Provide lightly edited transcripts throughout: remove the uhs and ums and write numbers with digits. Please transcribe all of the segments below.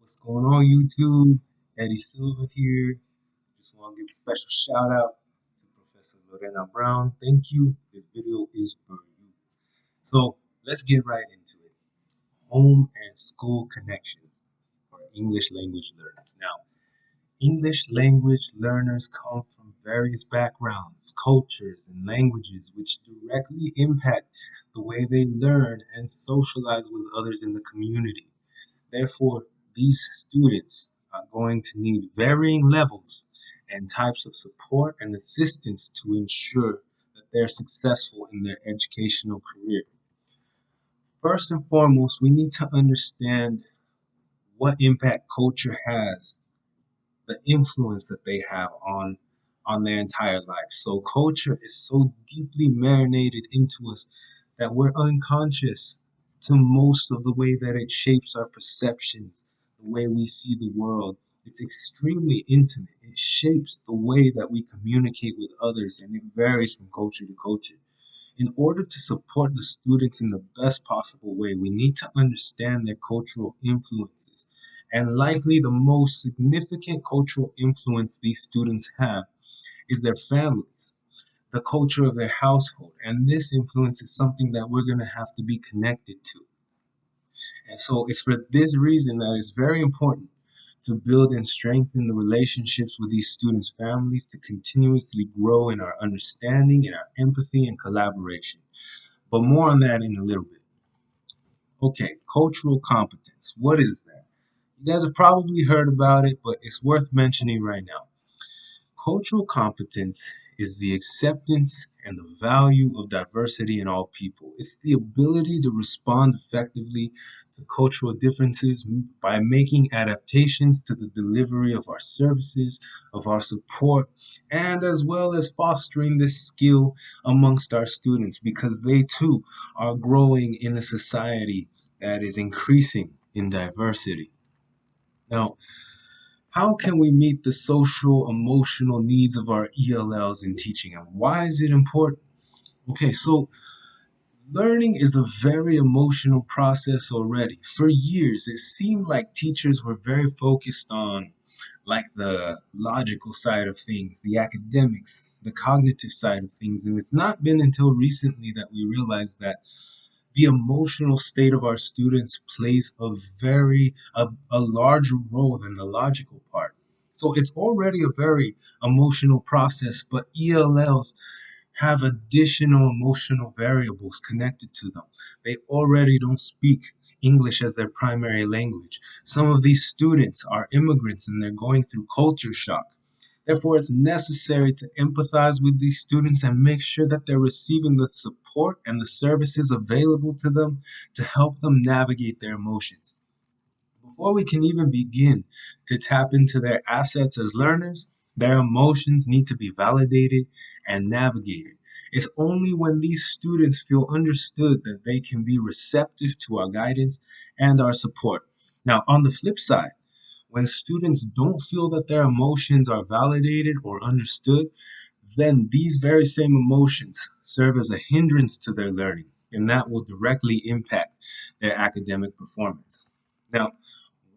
What's going on, YouTube? Eddie Silva here. Just want to give a special shout out to Professor Lorena Brown. Thank you. This video is for you. So let's get right into it. Home and school connections for English language learners. Now, English language learners come from various backgrounds, cultures, and languages which directly impact the way they learn and socialize with others in the community. Therefore, these students are going to need varying levels and types of support and assistance to ensure that they're successful in their educational career. First and foremost, we need to understand what impact culture has, the influence that they have on their entire life. So culture is so deeply marinated into us that we're unconscious to most of the way that it shapes our perceptions, the way we see the world. It's extremely intimate. It shapes the way that we communicate with others, and it varies from culture to culture. In order to support the students in the best possible way, we need to understand their cultural influences. And likely the most significant cultural influence these students have is their families, the culture of their household. And this influence is something that we're going to have to be connected to. And so it's for this reason that it's very important to build and strengthen the relationships with these students' families to continuously grow in our understanding, in our empathy and collaboration. But more on that in a little bit. Okay, cultural competence. What is that? You guys have probably heard about it, but it's worth mentioning right now. Cultural competence is the acceptance and the value of diversity in all people. It's the ability to respond effectively to cultural differences by making adaptations to the delivery of our services, of our support, and as well as fostering this skill amongst our students because they too are growing in a society that is increasing in diversity. Now, how can we meet the social emotional needs of our ELLs in teaching, and why is it important? Okay, so learning is a very emotional process already. For years, it seemed like teachers were very focused on like the logical side of things, the academics, the cognitive side of things, and it's not been until recently that we realized that the emotional state of our students plays a larger role than the logical part. So it's already a very emotional process, but ELLs have additional emotional variables connected to them. They already don't speak English as their primary language. Some of these students are immigrants and they're going through culture shock. Therefore, it's necessary to empathize with these students and make sure that they're receiving the support and the services available to them to help them navigate their emotions. Before we can even begin to tap into their assets as learners, their emotions need to be validated and navigated. It's only when these students feel understood that they can be receptive to our guidance and our support. Now, on the flip side, when students don't feel that their emotions are validated or understood, then these very same emotions serve as a hindrance to their learning, and that will directly impact their academic performance. Now,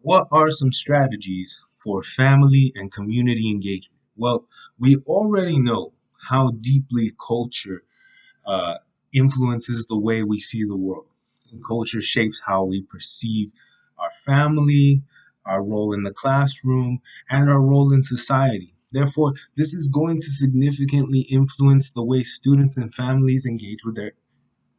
what are some strategies for family and community engagement? Well, we already know how deeply culture uh, influences the way we see the world. And culture shapes how we perceive our family, our role in the classroom, and our role in society. Therefore, this is going to significantly influence the way students and families engage with their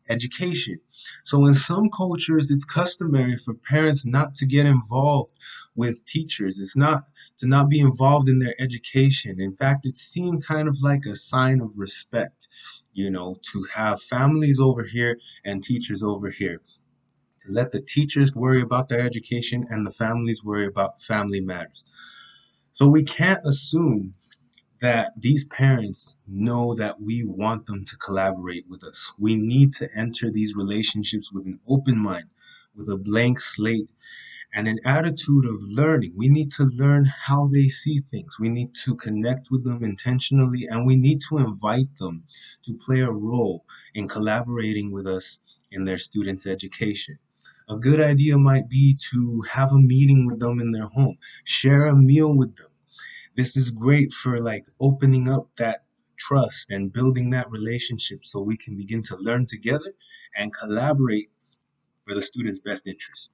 education. So, in some cultures, it's customary for parents not to get involved with teachers. It's not to not be involved in their education. In fact, it's seen kind of like a sign of respect, to have families over here and teachers over here. To let the teachers worry about their education and the families worry about family matters. So, we can't assume that these parents know that we want them to collaborate with us. We need to enter these relationships with an open mind, with a blank slate, and an attitude of learning. We need to learn how they see things. We need to connect with them intentionally, and we need to invite them to play a role in collaborating with us in their students' education. A good idea might be to have a meeting with them in their home, share a meal with them. This is great for like opening up that trust and building that relationship so we can begin to learn together and collaborate for the student's best interest.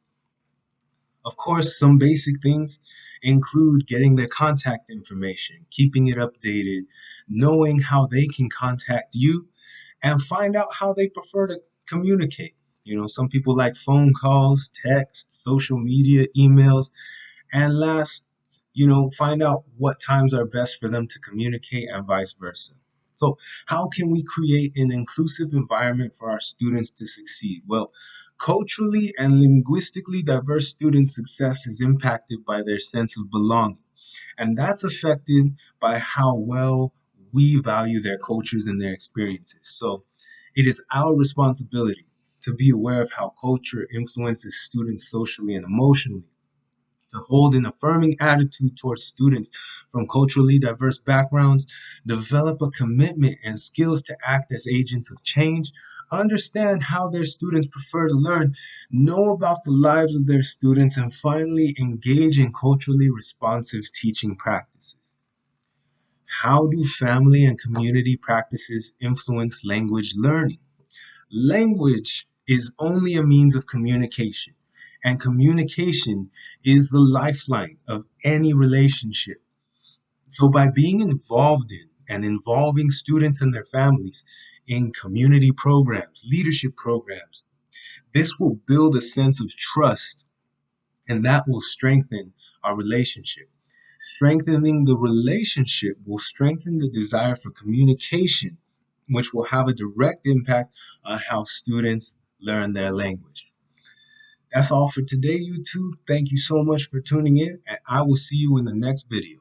Of course, some basic things include getting their contact information, keeping it updated, knowing how they can contact you, and find out how they prefer to communicate. Some people like phone calls, texts, social media, emails, and last, find out what times are best for them to communicate and vice versa. So, how can we create an inclusive environment for our students to succeed? Well, culturally and linguistically diverse students' success is impacted by their sense of belonging, and that's affected by how well we value their cultures and their experiences. So, it is our responsibility to be aware of how culture influences students socially and emotionally, to hold an affirming attitude towards students from culturally diverse backgrounds, develop a commitment and skills to act as agents of change, understand how their students prefer to learn, know about the lives of their students, and finally engage in culturally responsive teaching practices. How do family and community practices influence language learning? Language is only a means of communication, and communication is the lifeline of any relationship. So, by being involved in and involving students and their families in community programs, leadership programs, this will build a sense of trust and that will strengthen our relationship. Strengthening the relationship will strengthen the desire for communication, which will have a direct impact on how students learn their language. That's all for today, YouTube. Thank you so much for tuning in, and I will see you in the next video.